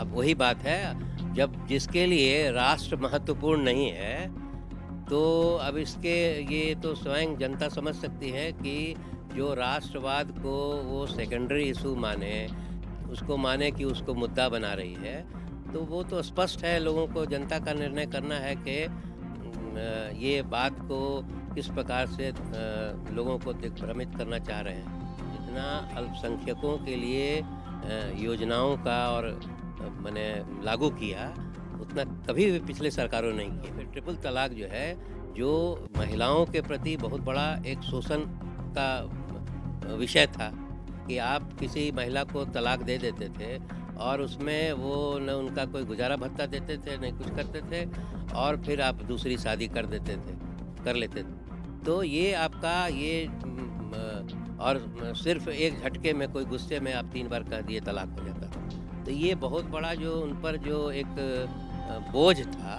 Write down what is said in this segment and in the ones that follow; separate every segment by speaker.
Speaker 1: अब वही बात है, जब जिसके लिए राष्ट्र महत्वपूर्ण नहीं है, तो अब इसके ये तो स्वयं जनता समझ सकती है कि जो राष्ट्रवाद को वो सेकेंडरी इशू माने, उसको माने कि उसको मुद्दा बना रही है, तो वो तो स्पष्ट है, लोगों को जनता का निर्णय करना है कि ये बात को किस प्रकार से लोगों को दिग्भ्रमित करना चाह रहे हैं। जितना अल्पसंख्यकों के लिए योजनाओं का और माने लागू किया, उतना कभी भी पिछले सरकारों ने नहीं किया। फिर ट्रिपल तलाक जो है, जो महिलाओं के प्रति बहुत बड़ा एक शोषण का विषय था कि आप किसी महिला को तलाक दे देते थे और उसमें वो न उनका कोई गुजारा भत्ता देते थे, नहीं कुछ करते थे और फिर आप दूसरी शादी कर लेते थे। तो ये आपका ये और सिर्फ़ एक झटके में कोई गुस्से में आप 3 बार कह दिए तलाक हो जाता था। तो ये बहुत बड़ा जो उन पर जो एक बोझ था,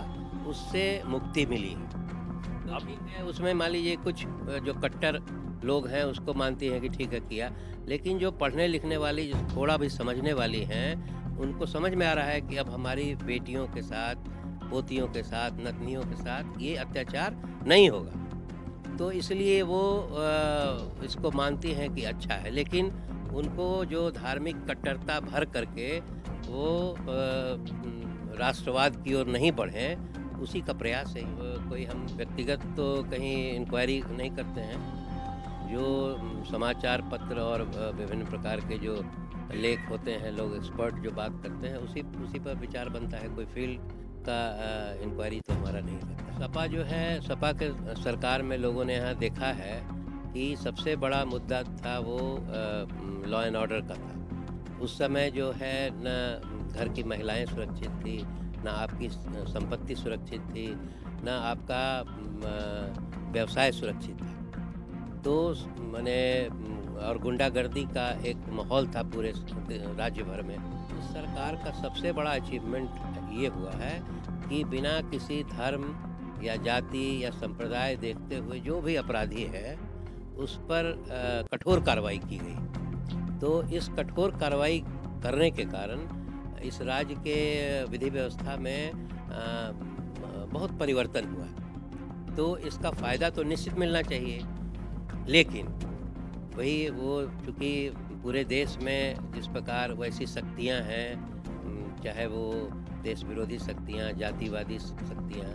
Speaker 1: उससे मुक्ति मिली। तो ठीक है, उसमें मान लीजिए कुछ जो कट्टर लोग हैं उसको मानती हैं कि ठीक है किया, लेकिन जो पढ़ने लिखने वाली जो थोड़ा भी समझने वाली हैं, उनको समझ में आ रहा है कि अब हमारी बेटियों के साथ, पोतियों के साथ, नतनियों के साथ ये अत्याचार नहीं होगा। तो इसलिए वो इसको मानती हैं कि अच्छा है, लेकिन उनको जो धार्मिक कट्टरता भर करके वो राष्ट्रवाद की ओर नहीं बढ़ें, उसी का प्रयास है। कोई हम व्यक्तिगत तो कहीं इंक्वायरी नहीं करते हैं। जो समाचार पत्र और विभिन्न प्रकार के जो लेख होते हैं, लोग एक्सपर्ट जो बात करते हैं, उसी पर विचार बनता है। कोई फील्ड का इंक्वायरी तो हमारा नहीं रहता। सपा जो है, सपा के सरकार में लोगों ने यहाँ देखा है कि सबसे बड़ा मुद्दा था वो लॉ एंड ऑर्डर का था। उस समय जो है न घर की महिलाएं सुरक्षित थी, ना आपकी संपत्ति सुरक्षित थी, ना आपका व्यवसाय सुरक्षित था। तो माने और गुंडागर्दी का एक माहौल था पूरे राज्य भर में। इस सरकार का सबसे बड़ा अचीवमेंट ये हुआ है कि बिना किसी धर्म या जाति या संप्रदाय देखते हुए जो भी अपराधी है, उस पर कठोर कार्रवाई की गई। तो इस कठोर कार्रवाई करने के कारण इस राज्य के विधि व्यवस्था में बहुत परिवर्तन हुआ। तो इसका फ़ायदा तो निश्चित मिलना चाहिए, लेकिन वही वो चूँकि पूरे देश में जिस प्रकार वैसी शक्तियाँ हैं, चाहे वो देश विरोधी शक्तियाँ, जातिवादी शक्तियाँ,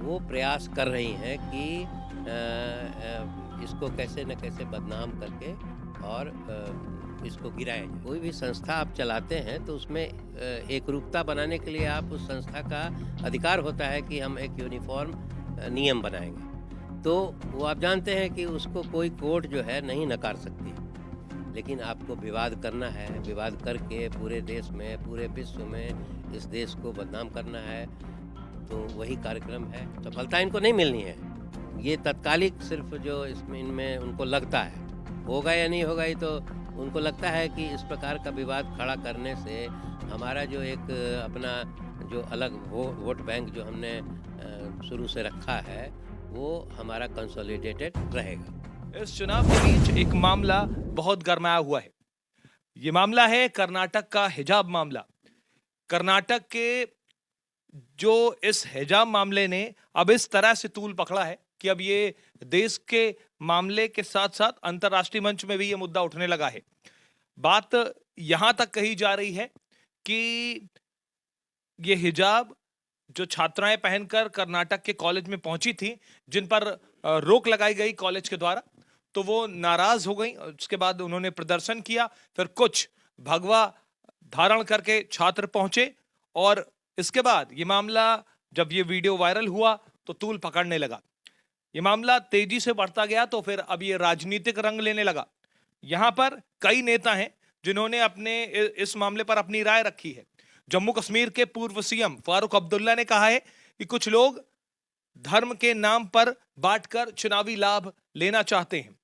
Speaker 1: वो प्रयास कर रही हैं कि इसको कैसे न कैसे बदनाम करके और इसको गिराया जाए। कोई भी संस्था आप चलाते हैं तो उसमें एकरूपता बनाने के लिए आप उस संस्था का अधिकार होता है कि हम एक यूनिफ़ॉर्म नियम बनाएँगे। तो वो आप जानते हैं कि उसको कोई कोर्ट जो है नहीं नकार सकती। लेकिन आपको विवाद करना है, विवाद करके पूरे देश में, पूरे विश्व में इस देश को बदनाम करना है, तो वही कार्यक्रम है। सफलता इनको नहीं मिलनी है। ये तात्कालिक सिर्फ़ जो इसमें इनमें उनको लगता है, होगा या नहीं होगा, ये तो उनको लगता है कि इस प्रकार का विवाद खड़ा करने से हमारा जो एक अपना जो अलग वोट बैंक जो हमने शुरू से रखा है, वो हमारा कंसोलिडेटेड रहेगा।
Speaker 2: इस चुनाव के बीच एक मामला बहुत गरमाया हुआ है। ये मामला है कर्नाटक का हिजाब मामला। कर्नाटक के जो इस हिजाब मामले ने अब इस तरह से तूल पकड़ा है कि अब ये देश के मामले के साथ साथ अंतर्राष्ट्रीय मंच में भी ये मुद्दा उठने लगा है। बात यहां तक कही जा रही है कि ये हिजाब जो छात्राएं पहनकर कर्नाटक के कॉलेज में पहुंची थी, जिन पर रोक लगाई गई कॉलेज के द्वारा, तो वो नाराज हो गई। उसके बाद उन्होंने प्रदर्शन किया। फिर कुछ भगवा धारण करके छात्र पहुंचे और इसके बाद ये मामला, जब ये वीडियो वायरल हुआ तो तूल पकड़ने लगा। ये मामला तेजी से बढ़ता गया तो फिर अब ये राजनीतिक रंग लेने लगा। यहां पर कई नेता हैं जिन्होंने अपने इस मामले पर अपनी राय रखी है। जम्मू कश्मीर के पूर्व सीएम फारूक अब्दुल्ला ने कहा है कि कुछ लोग धर्म के नाम पर बांटकर चुनावी लाभ लेना चाहते हैं।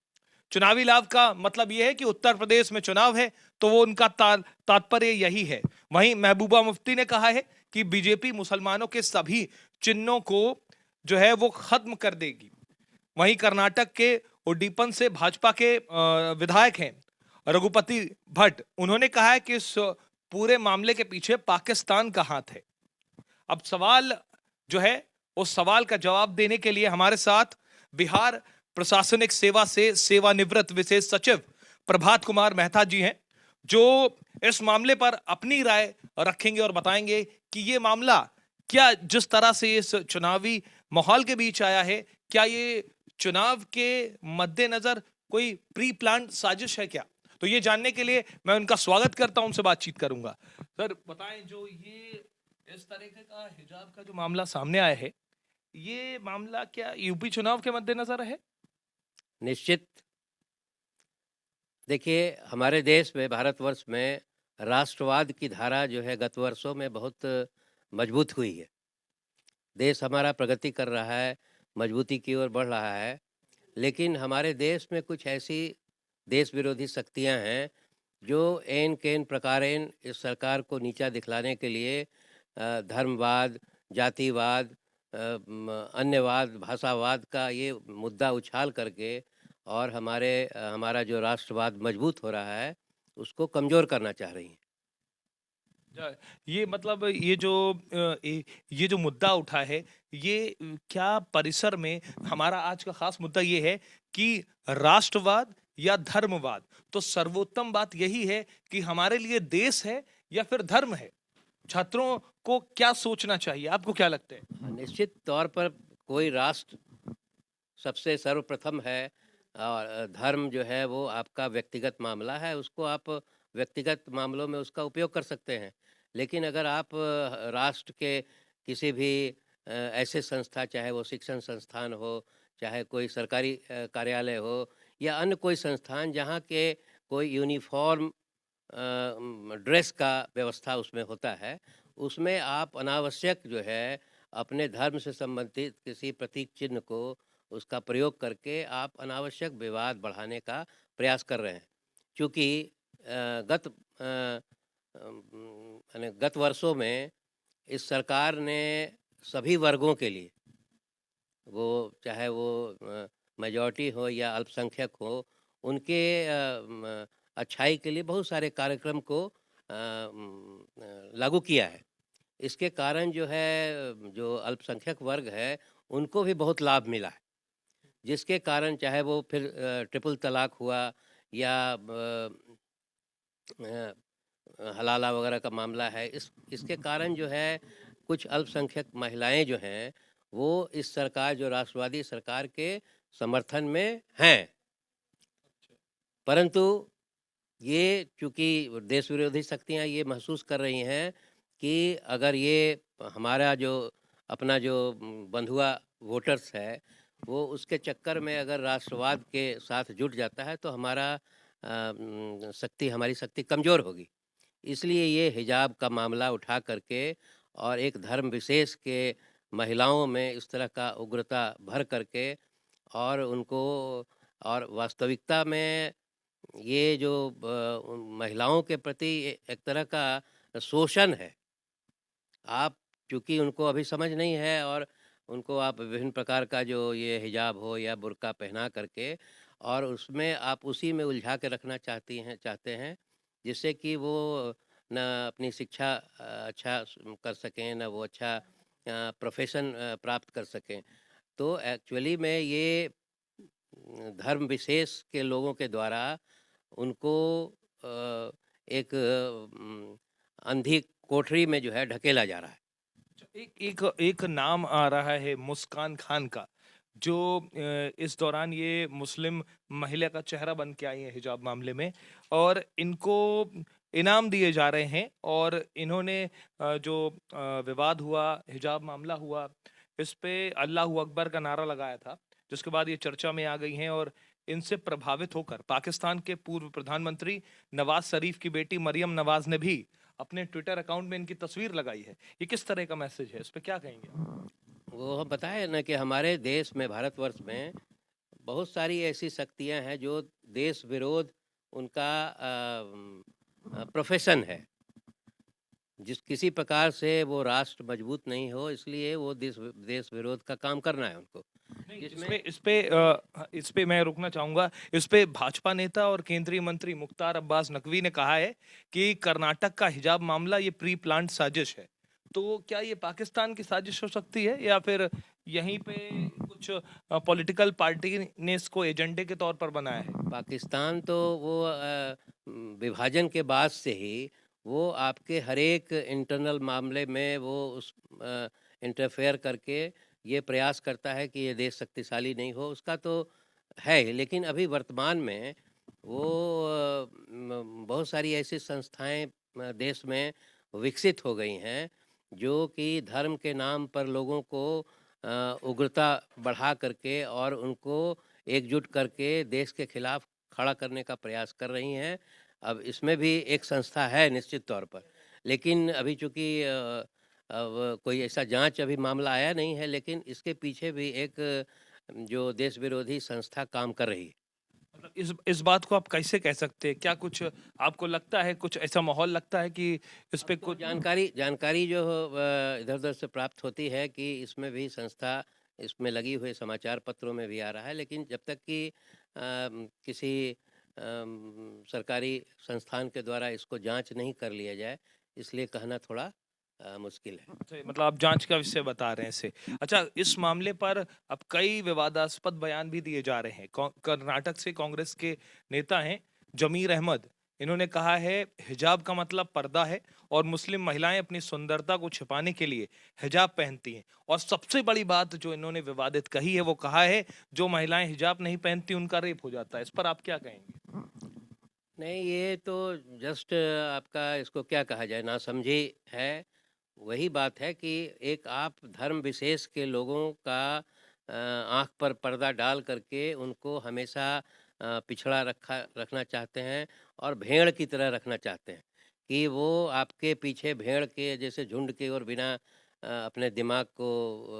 Speaker 2: चुनावी लाभ का मतलब यह है कि उत्तर प्रदेश में चुनाव है तो वो उनका तात्पर्य यही है। वहीं महबूबा मुफ्ती ने कहा है कि बीजेपी मुसलमानों के सभी चिन्हों को जो है वो खत्म कर देगी। वहीं कर्नाटक के उड्डीपन से भाजपा के विधायक हैं रघुपति भट्ट, उन्होंने कहा है कि इस पूरे मामले के पीछे पाकिस्तान का हाथ है। अब सवाल जो है, उस सवाल का जवाब देने के लिए हमारे साथ बिहार प्रशासनिक सेवा से सेवानिवृत्त विशेष सचिव प्रभात कुमार मेहता जी हैं, जो इस मामले पर अपनी राय रखेंगे और बताएंगे कि ये मामला क्या, जिस तरह से इस चुनावी माहौल के बीच आया है, क्या ये चुनाव के मद्देनजर कोई प्री प्लान साजिश है क्या? तो ये जानने के लिए मैं उनका स्वागत करता हूं, उनसे बातचीत करूंगा। सर बताएं, जो ये इस तरीके का हिजाब का जो मामला सामने आया है, ये मामला क्या यूपी चुनाव के मद्देनजर है?
Speaker 1: निश्चित। देखिए, हमारे देश में, भारतवर्ष में राष्ट्रवाद की धारा जो है गत वर्षों में बहुत मजबूत हुई है। देश हमारा प्रगति कर रहा है, मजबूती की ओर बढ़ रहा है, लेकिन हमारे देश में कुछ ऐसी देश विरोधी शक्तियां हैं जो एन केन प्रकारेण इस सरकार को नीचा दिखलाने के लिए धर्मवाद, जातिवाद, अन्यवाद, भाषावाद का ये मुद्दा उछाल करके और हमारा जो राष्ट्रवाद मजबूत हो रहा है उसको कमज़ोर करना चाह रही हैं।
Speaker 2: ये मतलब ये जो मुद्दा उठा है, ये क्या परिसर में हमारा आज का खास मुद्दा ये है कि राष्ट्रवाद या धर्मवाद? तो सर्वोत्तम बात यही है कि हमारे लिए देश है या फिर धर्म है? छात्रों को क्या सोचना चाहिए, आपको क्या लगता है?
Speaker 1: निश्चित तौर पर कोई राष्ट्र सबसे सर्वप्रथम है और धर्म जो है वो आपका व्यक्तिगत मामला है, उसको आप व्यक्तिगत मामलों में उसका उपयोग कर सकते हैं। लेकिन अगर आप राष्ट्र के किसी भी ऐसे संस्था, चाहे वो शिक्षण संस्थान हो, चाहे कोई सरकारी कार्यालय हो या अन्य कोई संस्थान जहाँ के कोई यूनिफॉर्म ड्रेस का व्यवस्था उसमें होता है, उसमें आप अनावश्यक जो है अपने धर्म से संबंधित किसी प्रतीक चिन्ह को उसका प्रयोग करके आप अनावश्यक विवाद बढ़ाने का प्रयास कर रहे हैं। क्योंकि गत वर्षों में इस सरकार ने सभी वर्गों के लिए, वो चाहे वो मेजॉरिटी हो या अल्पसंख्यक हो, उनके अच्छाई के लिए बहुत सारे कार्यक्रम को लागू किया है। इसके कारण जो है, जो अल्पसंख्यक वर्ग है उनको भी बहुत लाभ मिला है, जिसके कारण चाहे वो फिर ट्रिपल तलाक हुआ या हलाला वगैरह का मामला है, इसके कारण जो है कुछ अल्पसंख्यक महिलाएं जो हैं वो इस सरकार, जो राष्ट्रवादी सरकार के समर्थन में हैं। परंतु ये चूँकि देश विरोधी शक्तियाँ ये महसूस कर रही हैं कि अगर ये हमारा जो अपना जो बंधुआ वोटर्स है वो उसके चक्कर में अगर राष्ट्रवाद के साथ जुट जाता है तो हमारी शक्ति कमज़ोर होगी। इसलिए ये हिजाब का मामला उठा करके और एक धर्म विशेष के महिलाओं में इस तरह का उग्रता भर करके और उनको, और वास्तविकता में ये जो महिलाओं के प्रति एक तरह का शोषण है। आप चूँकि उनको अभी समझ नहीं है और उनको आप विभिन्न प्रकार का जो ये हिजाब हो या बुर्का पहना करके और उसमें आप उसी में उलझा के रखना चाहते हैं जिससे कि वो न अपनी शिक्षा अच्छा कर सकें, न वो अच्छा प्रोफेशन प्राप्त कर सकें। तो एक्चुअली में ये धर्म विशेष के लोगों के द्वारा उनको एक अंधी कोठरी में जो है ढकेला जा रहा है।
Speaker 2: एक नाम आ रहा है मुस्कान खान का, जो इस दौरान ये मुस्लिम महिला का चेहरा बन के आई है हिजाब मामले में, और इनको इनाम दिए जा रहे हैं। और इन्होंने जो विवाद हुआ, हिजाब मामला हुआ, इस पे अल्लाह अकबर का नारा लगाया था, जिसके बाद ये चर्चा में आ गई हैं। और इनसे प्रभावित होकर पाकिस्तान के पूर्व प्रधानमंत्री नवाज शरीफ की बेटी मरियम नवाज ने भी अपने ट्विटर अकाउंट में इनकी तस्वीर लगाई है। ये किस तरह का मैसेज है, इस पे क्या कहेंगे?
Speaker 1: वो हम बताए ना कि हमारे देश में, भारतवर्ष में बहुत सारी ऐसी शक्तियां हैं जो देश विरोध उनका प्रोफेशन है। जिस किसी प्रकार से वो राष्ट्र मजबूत नहीं हो, इसलिए वो देश विरोध का काम करना है उनको।
Speaker 2: नहीं,
Speaker 1: जिसमें
Speaker 2: इस पे मैं रुकना चाहूंगा। इस पे भाजपा नेता और केंद्रीय मंत्री मुख्तार अब्बास नकवी ने कहा है कि कर्नाटक का हिजाब मामला ये प्री प्लान्ड साजिश है। तो क्या ये पाकिस्तान की साजिश हो सकती है या फिर यहीं पे कुछ पॉलिटिकल पार्टी ने इसको एजेंडे के तौर पर बनाया है?
Speaker 1: पाकिस्तान तो वो विभाजन के बाद से ही वो आपके हर एक इंटरनल मामले में वो उस इंटरफेयर करके ये प्रयास करता है कि ये देश शक्तिशाली नहीं हो, उसका तो है ही। लेकिन अभी वर्तमान में वो बहुत सारी ऐसी संस्थाएं देश में विकसित हो गई हैं जो कि धर्म के नाम पर लोगों को उग्रता बढ़ा करके और उनको एकजुट करके देश के खिलाफ खड़ा करने का प्रयास कर रही हैं। अब इसमें भी एक संस्था है निश्चित तौर पर, लेकिन अभी चूँकि अब कोई ऐसा जांच अभी मामला आया नहीं है, लेकिन इसके पीछे भी एक जो देश विरोधी संस्था काम कर रही है।
Speaker 2: मतलब इस बात को आप कैसे कह सकते हैं? क्या कुछ आपको लगता है, कुछ ऐसा माहौल लगता है कि इस
Speaker 1: अब
Speaker 2: पे
Speaker 1: तो
Speaker 2: कुछ
Speaker 1: जानकारी जानकारी जो इधर-उधर से प्राप्त होती है कि इसमें भी संस्था इसमें लगी हुई, समाचार पत्रों में भी आ रहा है, लेकिन जब तक कि किसी सरकारी संस्थान के द्वारा इसको जांच नहीं कर लिया जाए, इसलिए कहना थोड़ा मुश्किल है।
Speaker 2: मतलब आप जांच का विषय बता रहे हैं इसे। अच्छा, इस मामले पर अब कई विवादास्पद बयान भी दिए जा रहे हैं। कर्नाटक से कांग्रेस के नेता हैं जमीर अहमद। इन्होंने कहा है हिजाब का मतलब पर्दा है और मुस्लिम महिलाएं अपनी सुंदरता को छिपाने के लिए हिजाब पहनती हैं। और सबसे बड़ी बात जो इन्होंने विवादित कही है वो कहा है जो महिलाएं हिजाब नहीं पहनती उनका रेप हो जाता है। इस पर आप क्या कहेंगे?
Speaker 1: नहीं, ये तो जस्ट आपका इसको क्या कहा जाए, नासमझी है। वही बात है कि एक आप धर्म विशेष के लोगों का आँख पर पर्दा डाल करके उनको हमेशा पिछड़ा रखना चाहते हैं और भेड़ की तरह रखना चाहते हैं कि वो आपके पीछे भेड़ के जैसे झुंड के और बिना अपने दिमाग को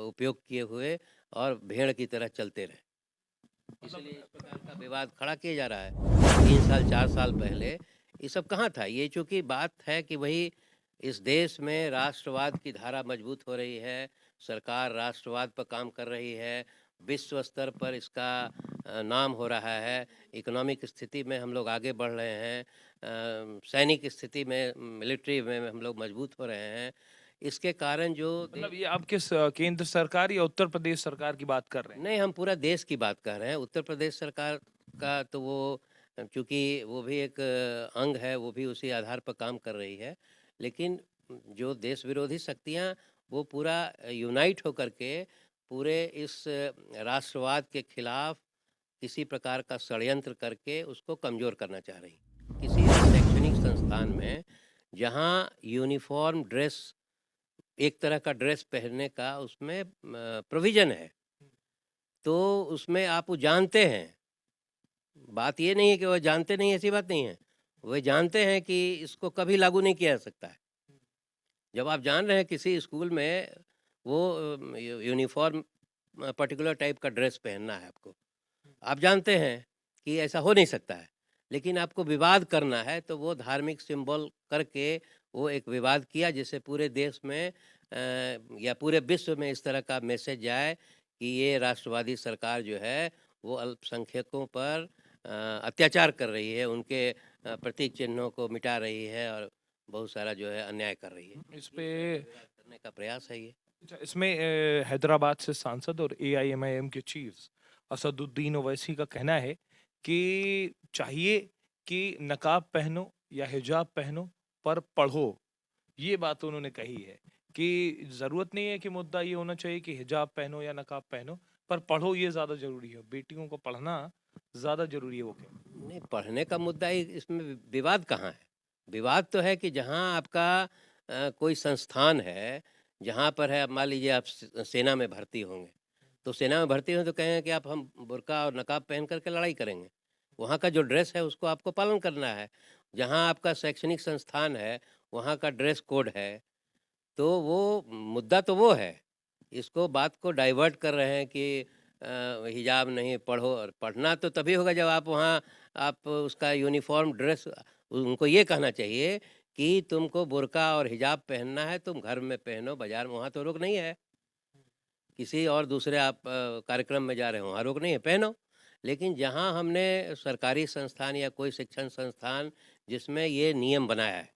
Speaker 1: उपयोग किए हुए और भेड़ की तरह चलते रहे। इसलिए इस प्रकार का विवाद खड़ा किया जा रहा है। 3 साल 4 साल पहले ये सब कहाँ था? ये चूँकि बात है कि वही इस देश में राष्ट्रवाद की धारा मजबूत हो रही है, सरकार राष्ट्रवाद पर काम कर रही है, विश्व स्तर पर इसका नाम हो रहा है, इकोनॉमिक स्थिति में हम लोग आगे बढ़ रहे हैं, सैनिक स्थिति में, मिलिट्री में हम लोग मजबूत हो रहे हैं। इसके कारण जो
Speaker 2: मतलब ये आप किस केंद्र सरकार या उत्तर प्रदेश सरकार की बात कर रहे हैं?
Speaker 1: नहीं, हम पूरा देश की बात कर रहे हैं। उत्तर प्रदेश सरकार का तो वो चूँकि वो भी एक अंग है, वो भी उसी आधार पर काम कर रही है। लेकिन जो देश विरोधी शक्तियाँ वो पूरा यूनाइट होकर के पूरे इस राष्ट्रवाद के खिलाफ किसी प्रकार का षड्यंत्र करके उसको कमज़ोर करना चाह रही। किसी भी शैक्षणिक संस्थान में जहाँ यूनिफ़ॉर्म ड्रेस, एक तरह का ड्रेस पहनने का उसमें प्रोविज़न है, तो उसमें आप वो जानते हैं। बात ये नहीं है कि वो जानते नहीं, ऐसी बात नहीं है। वो जानते हैं कि इसको कभी लागू नहीं किया जा सकता है। जब आप जान रहे हैं किसी स्कूल में वो यूनिफ़ॉर्म पर्टिकुलर टाइप का ड्रेस पहनना है आपको, आप जानते हैं कि ऐसा हो नहीं सकता है, लेकिन आपको विवाद करना है, तो वो धार्मिक सिंबल करके वो एक विवाद किया जिससे पूरे देश में या पूरे विश्व में इस तरह का मैसेज जाए कि ये राष्ट्रवादी सरकार जो है वो अल्पसंख्यकों पर अत्याचार कर रही है, उनके प्रतीक चिन्हों को मिटा रही है और बहुत सारा जो है अन्याय कर रही है।
Speaker 2: इस पे
Speaker 1: विवाद करने का प्रयास है ये।
Speaker 2: अच्छा, इसमें हैदराबाद से सांसद और एआईएमआईएम के चीफ असदुद्दीन ओवैसी का कहना है कि चाहिए कि नकाब पहनो या हिजाब पहनो पर पढ़ो। ये बात उन्होंने कही है कि जरूरत नहीं है कि मुद्दा ये होना चाहिए कि हिजाब पहनो या नकाब पहनो, पर पढ़ो ये ज्यादा जरूरी है। बेटियों को पढ़ना ज्यादा जरूरी है वो कहते
Speaker 1: नहीं, पढ़ने का मुद्दा ही इसमें विवाद कहाँ है? विवाद तो है कि जहाँ आपका कोई संस्थान है, जहाँ पर है, अब मान लीजिए आप सेना में भर्ती होंगे, तो सेना में भर्ती हों तो कहें कि आप हम बुर्का और नकाब पहन कर के लड़ाई करेंगे। वहाँ का जो ड्रेस है उसको आपको पालन करना है। जहाँ आपका शैक्षणिक संस्थान है, वहाँ का ड्रेस कोड है, तो वो मुद्दा तो वो है। इसको बात को डाइवर्ट कर रहे हैं कि हिजाब नहीं, पढ़ो। और पढ़ना तो तभी होगा जब आप वहाँ आप उसका यूनिफ़ॉर्म ड्रेस, उनको ये कहना चाहिए कि तुमको बुर्का और हिजाब पहनना है, तुम घर में पहनो, बाज़ार में, वहाँ तो रोक नहीं है। किसी और दूसरे आप कार्यक्रम में जा रहे हो, वहाँ रोक नहीं है, पहनो। लेकिन जहाँ हमने सरकारी संस्थान या कोई शिक्षण संस्थान जिसमें ये नियम बनाया है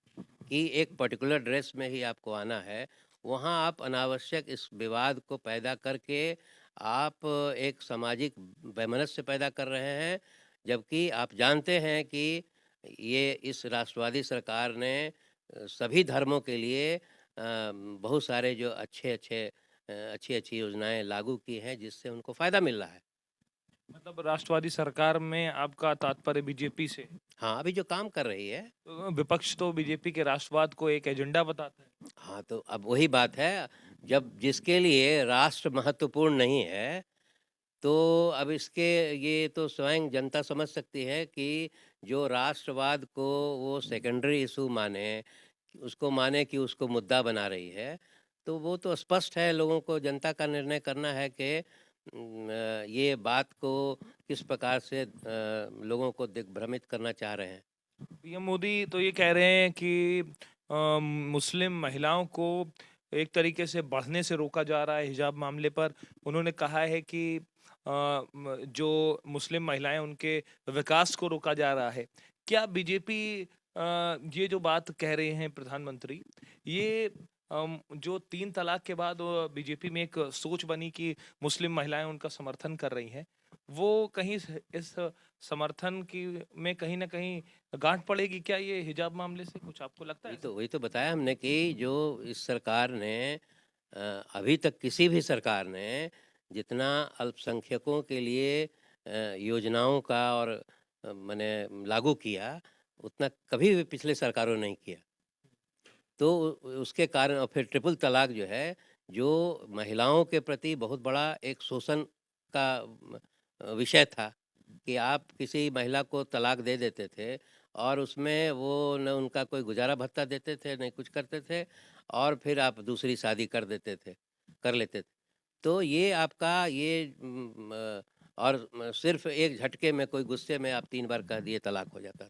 Speaker 1: कि एक पर्टिकुलर ड्रेस में ही आपको आना है, वहाँ आप अनावश्यक इस विवाद को पैदा करके आप एक सामाजिक वैमनस्य पैदा कर रहे हैं। जबकि आप जानते हैं कि ये इस राष्ट्रवादी सरकार ने सभी धर्मों के लिए बहुत सारे जो अच्छी-अच्छी योजनाएँ लागू की हैं जिससे उनको फ़ायदा मिल रहा है।
Speaker 2: मतलब राष्ट्रवादी सरकार में आपका तात्पर्य बीजेपी से?
Speaker 1: हाँ, अभी जो काम कर रही है।
Speaker 2: विपक्ष तो बीजेपी के राष्ट्रवाद को एक एजेंडा बताता है।
Speaker 1: हाँ, तो अब वही बात है, जब जिसके लिए राष्ट्र महत्वपूर्ण नहीं है, तो अब इसके ये तो स्वयं जनता समझ सकती है कि जो राष्ट्रवाद को वो सेकेंडरी इश्यू माने, उसको माने कि उसको मुद्दा बना रही है, तो वो तो स्पष्ट है, लोगों को जनता का निर्णय करना है कि ये बात को किस प्रकार से लोगों को दिग्भ्रमित करना चाह रहे हैं।
Speaker 2: पीएम मोदी तो ये कह रहे हैं कि मुस्लिम महिलाओं को एक तरीके से बढ़ने से रोका जा रहा है हिजाब मामले पर। उन्होंने कहा है कि जो मुस्लिम महिलाएं उनके विकास को रोका जा रहा है। क्या बीजेपी ये जो बात कह रहे हैं प्रधानमंत्री, ये जो 3 तलाक के बाद बीजेपी में एक सोच बनी कि मुस्लिम महिलाएं उनका समर्थन कर रही हैं, वो कहीं इस समर्थन की में कहीं न कहीं गांठ पड़ेगी क्या ये हिजाब मामले से? कुछ आपको लगता है ऐसा?
Speaker 1: वही तो बताया हमने कि जो इस सरकार ने अभी तक किसी भी सरकार ने जितना अल्पसंख्यकों के लिए योजनाओं का और माने लागू किया, उतना कभी भी पिछले सरकारों ने नहीं किया। तो उसके कारण और फिर ट्रिपल तलाक जो है, जो महिलाओं के प्रति बहुत बड़ा एक शोषण का विषय था कि आप किसी महिला को तलाक दे देते थे और उसमें वो न उनका कोई गुजारा भत्ता देते थे, नहीं कुछ करते थे और फिर आप दूसरी शादी कर लेते थे। तो ये आपका ये और सिर्फ़ एक झटके में कोई गुस्से में आप 3 बार कह दिए तलाक हो जाता।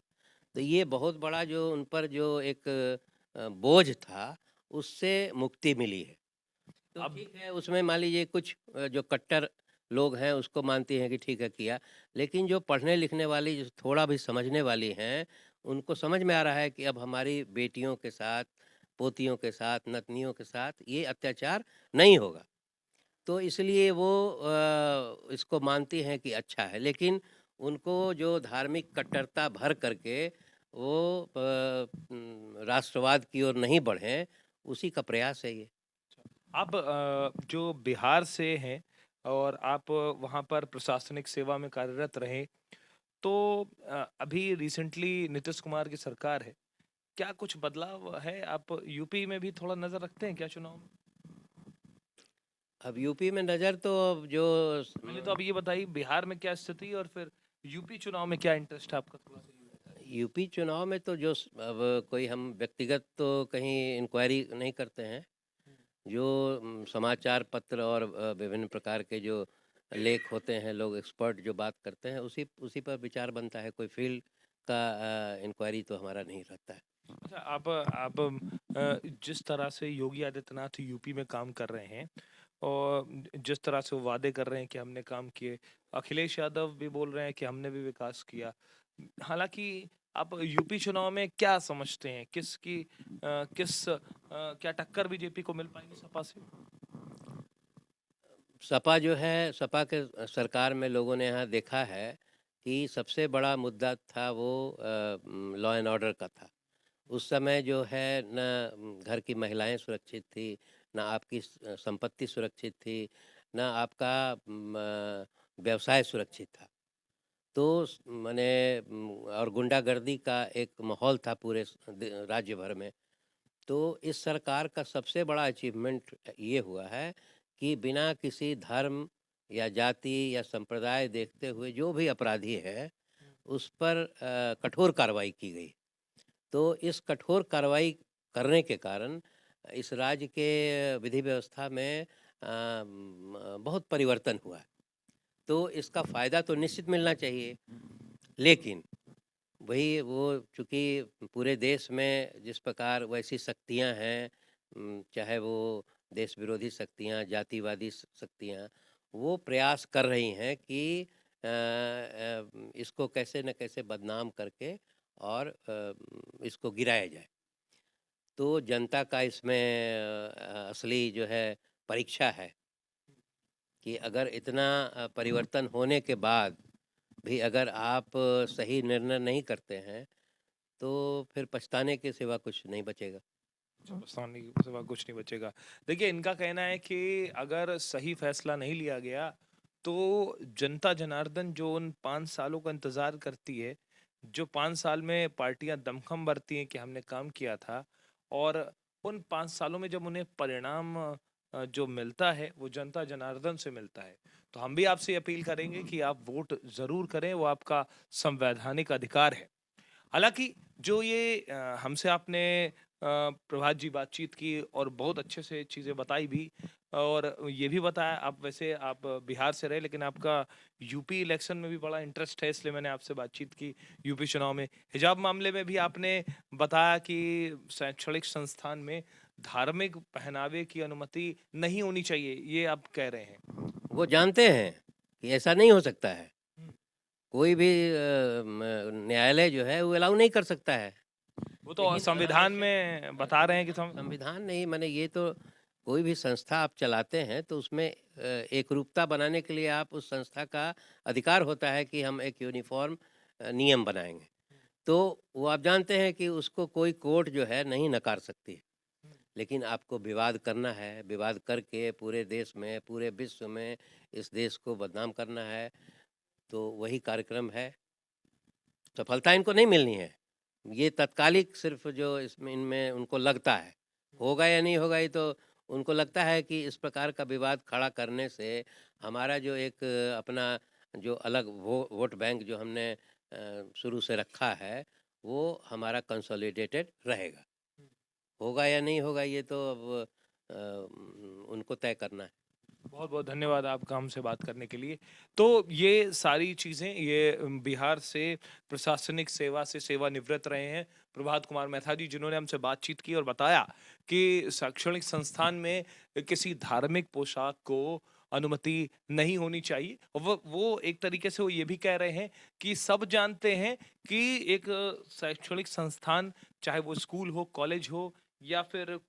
Speaker 1: तो ये बहुत बड़ा जो उन पर जो एक बोझ था, उससे मुक्ति मिली है। तो
Speaker 2: अब
Speaker 1: ठीक है, उसमें मान लीजिए कुछ जो कट्टर लोग हैं, उसको मानती हैं कि ठीक है किया, लेकिन जो पढ़ने-लिखने वाली, जो थोड़ा भी समझने वाली हैं, उनको समझ में आ रहा है कि अब हमारी बेटियों के साथ, पोतियों के साथ, नतनियों के साथ ये अत्याचार नहीं होगा। तो इसलिए वो इसको मानती हैं कि अच्छा है, लेकिन उनको जो धार्मिक कट्टरता भर करके वो राष्ट्रवाद की ओर नहीं बढ़ें, उसी का प्रयास है ये।
Speaker 2: आप जो बिहार से हैं और आप वहाँ पर प्रशासनिक सेवा में कार्यरत रहे, तो अभी रिसेंटली नीतीश कुमार की सरकार है। क्या कुछ बदलाव है? आप यूपी में भी थोड़ा नज़र रखते हैं क्या चुनाव में?
Speaker 1: अब यूपी में नज़र तो अब जो
Speaker 2: पहले तो आप ये बताइए बिहार में क्या स्थिति है और फिर यूपी चुनाव में क्या इंटरेस्ट है आपका थोड़ा सा ये बताइए?
Speaker 1: यूपी चुनाव में तो जो अब कोई हम व्यक्तिगत तो कहीं इंक्वायरी नहीं करते हैं। जो समाचार पत्र और विभिन्न प्रकार के जो लेख होते हैं, लोग एक्सपर्ट जो बात करते हैं, उसी उसी पर विचार बनता है। कोई फील्ड का इंक्वायरी तो हमारा नहीं रहता है।
Speaker 2: अच्छा, आप जिस तरह से योगी आदित्यनाथ यूपी में काम कर रहे हैं और जिस तरह से वो वादे कर रहे हैं कि हमने काम किए, अखिलेश यादव भी बोल रहे हैं कि हमने भी विकास किया। हालाँकि आप यूपी चुनाव में क्या समझते हैं? क्या टक्कर बीजेपी को मिल पाएगी सपा से?
Speaker 1: सपा जो है, सपा के सरकार में लोगों ने यहाँ देखा है कि सबसे बड़ा मुद्दा था वो लॉ एंड ऑर्डर का था। उस समय जो है न घर की महिलाएं सुरक्षित थी, ना आपकी संपत्ति सुरक्षित थी, ना आपका व्यवसाय सुरक्षित था। तो माने और गुंडागर्दी का एक माहौल था पूरे राज्य भर में। तो इस सरकार का सबसे बड़ा अचीवमेंट ये हुआ है कि बिना किसी धर्म या जाति या संप्रदाय देखते हुए जो भी अपराधी है, उस पर कठोर कार्रवाई की गई। तो इस कठोर कार्रवाई करने के कारण इस राज्य के विधि व्यवस्था में बहुत परिवर्तन हुआ है। तो इसका फ़ायदा तो निश्चित मिलना चाहिए, लेकिन वही वो चूँकि पूरे देश में जिस प्रकार वैसी शक्तियाँ हैं, चाहे वो देश विरोधी शक्तियाँ, जातिवादी शक्तियाँ, वो प्रयास कर रही हैं कि इसको कैसे न कैसे बदनाम करके और इसको गिराया जाए। तो जनता का इसमें असली जो है परीक्षा है कि अगर इतना परिवर्तन होने के बाद भी अगर आप सही निर्णय नहीं करते हैं, तो फिर पछताने के सिवा कुछ नहीं बचेगा।
Speaker 2: पछताने के सिवा कुछ नहीं बचेगा। देखिए, इनका कहना है कि अगर सही फैसला नहीं लिया गया, तो जनता जनार्दन जो उन 5 सालों का इंतज़ार करती है, जो 5 साल में पार्टियाँ दमखम भरती हैं कि हमने काम किया था, और उन 5 सालों में जब उन्हें परिणाम जो मिलता है, वो जनता जनार्दन से मिलता है। तो हम भी आपसे अपील करेंगे कि आप वोट ज़रूर करें, वो आपका संवैधानिक अधिकार है। हालाँकि जो ये हमसे आपने प्रभात जी बातचीत की और बहुत अच्छे से चीज़ें बताई भी, और ये भी बताया, आप बिहार से रहे, लेकिन आपका यूपी इलेक्शन में भी बड़ा इंटरेस्ट है, इसलिए मैंने आपसे बातचीत की यूपी चुनाव में। हिजाब मामले में भी आपने बताया कि शैक्षणिक संस्थान में धार्मिक पहनावे की अनुमति नहीं होनी चाहिए, ये आप कह रहे हैं।
Speaker 1: वो जानते हैं कि ऐसा नहीं हो सकता है।
Speaker 2: हुँ।
Speaker 1: कोई भी न्यायालय जो है वो अलाउ नहीं कर सकता है।
Speaker 2: वो तो
Speaker 1: लेकिन
Speaker 2: संविधान में बता रहे हैं कि
Speaker 1: संविधान नहीं, माने ये तो कोई भी संस्था आप चलाते हैं तो उसमें एकरूपता बनाने के लिए आप उस संस्था का अधिकार होता है कि हम एक यूनिफॉर्म नियम बनाएंगे। तो वो आप जानते हैं कि उसको कोई कोर्ट जो है नहीं नकार सकती है। लेकिन आपको विवाद करना है, विवाद करके पूरे देश में, पूरे विश्व में इस देश को बदनाम करना है, तो वही कार्यक्रम है। सफलता इनको नहीं मिलनी है, ये तात्कालिक सिर्फ जो इसमें इनमें उनको लगता है, होगा या नहीं होगा, ये तो उनको लगता है कि इस प्रकार का विवाद खड़ा करने से हमारा जो एक अपना जो अलग वोट बैंक जो हमने शुरू से रखा है, वो हमारा कंसोलिडेटेड रहेगा। होगा या नहीं होगा, ये तो अब उनको तय करना है।
Speaker 2: बहुत-बहुत धन्यवाद आपका हमसे बात करने के लिए। तो ये सारी चीज़ें, ये बिहार से प्रशासनिक सेवा से सेवानिवृत्त रहे हैं प्रभात कुमार मेहता जी, जिन्होंने हमसे बातचीत की और बताया कि शैक्षणिक संस्थान में किसी धार्मिक पोशाक को अनुमति नहीं होनी चाहिए। वो एक तरीके से वो ये भी कह रहे हैं कि सब जानते हैं कि एक शैक्षणिक संस्थान, चाहे वो स्कूल हो, कॉलेज हो, या फिर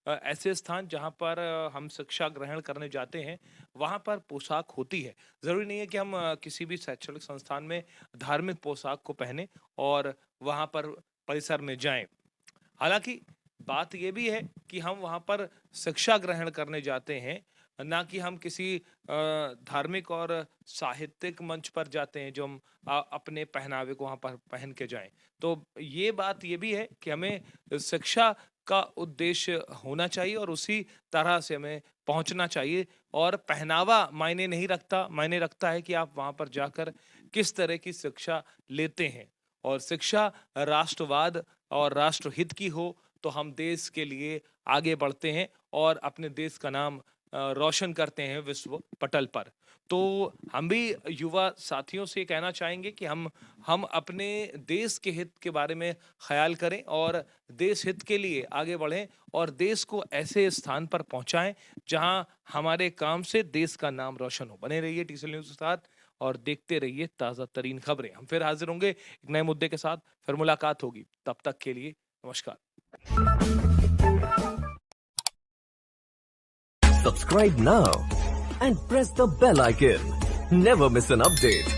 Speaker 2: ऐसे स्थान जहाँ पर हम शिक्षा ग्रहण करने जाते हैं, वहाँ पर पोशाक होती है। ज़रूरी नहीं है कि हम किसी भी शैक्षणिक संस्थान में धार्मिक पोशाक को पहने और वहाँ पर परिसर में जाएँ। हालाँकि बात ये भी है कि हम वहाँ पर शिक्षा ग्रहण करने जाते हैं, ना कि हम किसी धार्मिक और साहित्यिक मंच पर जाते हैं, जो हम अपने पहनावे को वहाँ पर पहन के जाएँ। तो ये बात ये भी है कि हमें शिक्षा का उद्देश्य होना चाहिए और उसी तरह से हमें पहुंचना चाहिए, और पहनावा मायने नहीं रखता, मायने रखता है कि आप वहां पर जाकर किस तरह की शिक्षा लेते हैं। और शिक्षा राष्ट्रवाद और राष्ट्रहित की हो तो हम देश के लिए आगे बढ़ते हैं और अपने देश का नाम रोशन करते हैं विश्व पटल पर। तो हम भी युवा साथियों से कहना चाहेंगे कि हम अपने देश के हित के बारे में ख्याल करें और देश हित के लिए आगे बढ़ें और देश को ऐसे स्थान पर पहुंचाएं जहां हमारे काम से देश का नाम रोशन हो। बने रहिए टीसीएल न्यूज़ के साथ और देखते रहिए ताज़ा तरीन खबरें। हम फिर हाजिर होंगे एक नए मुद्दे के साथ, फिर मुलाकात होगी। तब तक के लिए नमस्कार।
Speaker 3: Subscribe now and press the bell icon. Never miss an update.